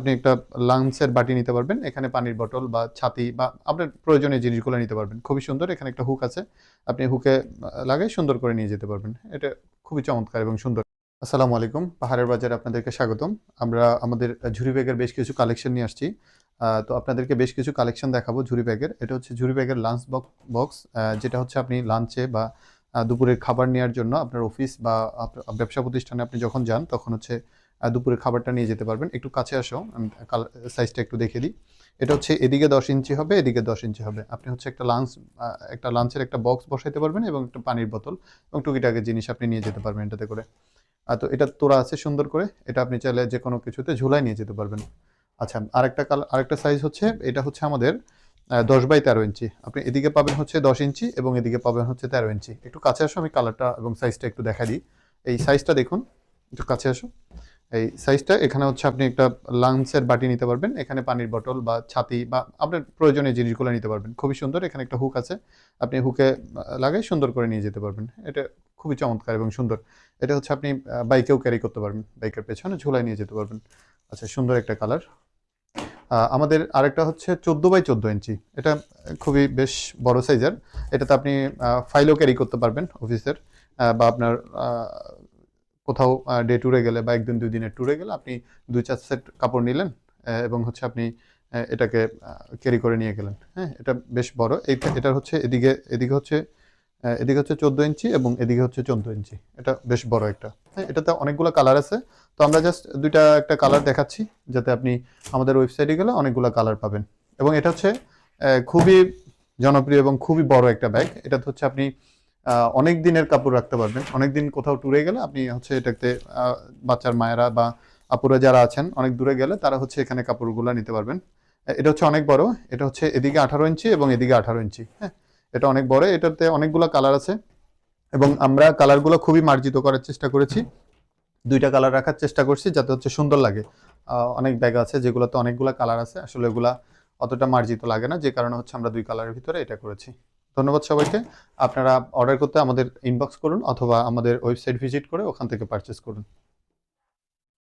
আপনি একটা লাঞ্চের বাটি নিতে পারবেন, এখানে পানির বোতল বা ছাতি বা আপনার প্রয়োজনীয় জিনিসগুলো নিতে পারবেন। খুবই সুন্দর, এখানে একটা হুক আছে, আপনি হুকে লাগাই সুন্দর করে নিয়ে যেতে পারবেন। এটা খুবই চমৎকার এবং সুন্দর। আসসালামু আলাইকুম, পাহাড়ের বাজারে আপনাদেরকে স্বাগতম। আমরা আমাদের ঝুরি ব্যাগের বেশ কিছু কালেকশন নিয়ে আসছি। তো আপনাদেরকে বেশ কিছু কালেকশন দেখাবো ঝুরি ব্যাগের। এটা হচ্ছে ঝুরি ব্যাগের লাঞ্চ বক্স, যেটা হচ্ছে আপনি লাঞ্চে বা দুপুরের খাবার নেওয়ার জন্য আপনার অফিস বা ব্যবসা প্রতিষ্ঠানে আপনি যখন যান তখন হচ্ছে দুপুরের খাবারটা নিয়ে যেতে পারবেন। একটু কাছে আসো, আমি সাইজটা একটু দেখিয়ে দিই। এটা হচ্ছে এদিকে 10 ইঞ্চি হবে, এদিকে 10 ইঞ্চি হবে। আপনি হচ্ছে একটা লাঞ্চের একটা বক্স বসাইতে পারবেন এবং একটা পানির বোতল এবং টুকিটাকি জিনিস আপনি নিয়ে যেতে পারবেন এটাতে করে। তো এটা তোড়া আছে সুন্দর করে, এটা আপনি চাইলে যে কোনো কিছুতে ঝুলাই নিয়ে যেতে পারবেন। আচ্ছা, আরেকটা সাইজ হচ্ছে, এটা হচ্ছে আমাদের 10 বাই 13 ইঞ্চি। আপনি এদিকে পাবেন হচ্ছে 10 ইঞ্চি এবং এদিকে পাবেন হচ্ছে 13 ইঞ্চি। একটু কাছে আসো, আমি কালারটা এবং সাইজটা একটু দেখা দিই। এই সাইজটা দেখুন, একটু কাছে আসো। এই সাইজটা, এখানে হচ্ছে আপনি একটা লাঞ্চের বাটি নিতে পারবেন, এখানে পানির বোতল বা ছাতি বা আপনার প্রয়োজনীয় জিনিসগুলো নিতে পারবেন। খুবই সুন্দর, এখানে একটা হুক আছে, আপনি হুকে লাগাই সুন্দর করে নিয়ে যেতে পারবেন। এটা খুবই চমৎকার এবং সুন্দর। এটা হচ্ছে আপনি বাইকেও ক্যারি করতে পারবেন, বাইকের পেছনে ঝুলাই নিয়ে যেতে পারবেন। আচ্ছা, সুন্দর একটা কালার। আমাদের আরেকটা হচ্ছে 14 বাই 14 ইঞ্চি। এটা খুবই বেশ বড় সাইজের। এটাতে আপনি ফাইলও ক্যারি করতে পারবেন অফিসের, বা আপনার কোথাও ডে ট্যুরে গেলে বা 1 দিন 2 দিনের ট্যুরে গেলে আপনি 2-4 সেট কাপড় নিলেন, এবং হচ্ছে আপনি এটাকে ক্যারি করে নিয়ে গেলেন। হ্যাঁ, এটা বেশ বড়। এটার হচ্ছে এদিকে হচ্ছে 14 ইঞ্চি এবং এদিকে হচ্ছে 14 ইঞ্চি। এটা বেশ বড় একটা। হ্যাঁ, এটাতে অনেকগুলো কালার আছে। তো আমরা জাস্ট দুইটা একটা কালার দেখাচ্ছি, যাতে আপনি আমাদের ওয়েবসাইটে গেলে অনেকগুলো কালার পাবেন। এবং এটা হচ্ছে খুবই জনপ্রিয় এবং খুবই বড় একটা ব্যাগ। এটা হচ্ছে আপনি অনেক দিনের কাপড় রাখতে পারবেন। অনেক দিন কোথাও ট্যুরে গেলে আপনি হচ্ছে এটাতে বাচ্চার মায়েরা বা আপুরা যারা আছেন অনেক দূরে গেলে তারা হচ্ছে এখানে কাপড়গুলো নিতে পারবেন। এটা হচ্ছে অনেক বড়। এটা হচ্ছে এদিকে 18 ইঞ্চি এবং এদিকে 18 ইঞ্চি। হ্যাঁ, এটা অনেক বড়। এটাতে অনেকগুলো কালার আছে এবং আমরা কালারগুলো খুবই মার্জিত করার চেষ্টা করেছি। দুইটা কালার রাখার চেষ্টা করছি যাতে হচ্ছে সুন্দর লাগে। অনেক ব্যাগ আছে যেগুলোতে অনেকগুলো কালার আছে, আসলে এগুলা অতটা মার্জিত লাগে না, যে কারণে হচ্ছে আমরা দুই কালারের ভিতরে এটা করেছি। ধন্যবাদ সবাইকে। আপনারা অর্ডার করতে আমাদের ইনবক্স করুন অথবা আমাদের ওয়েবসাইট ভিজিট করে ওখান থেকে পারচেস করুন।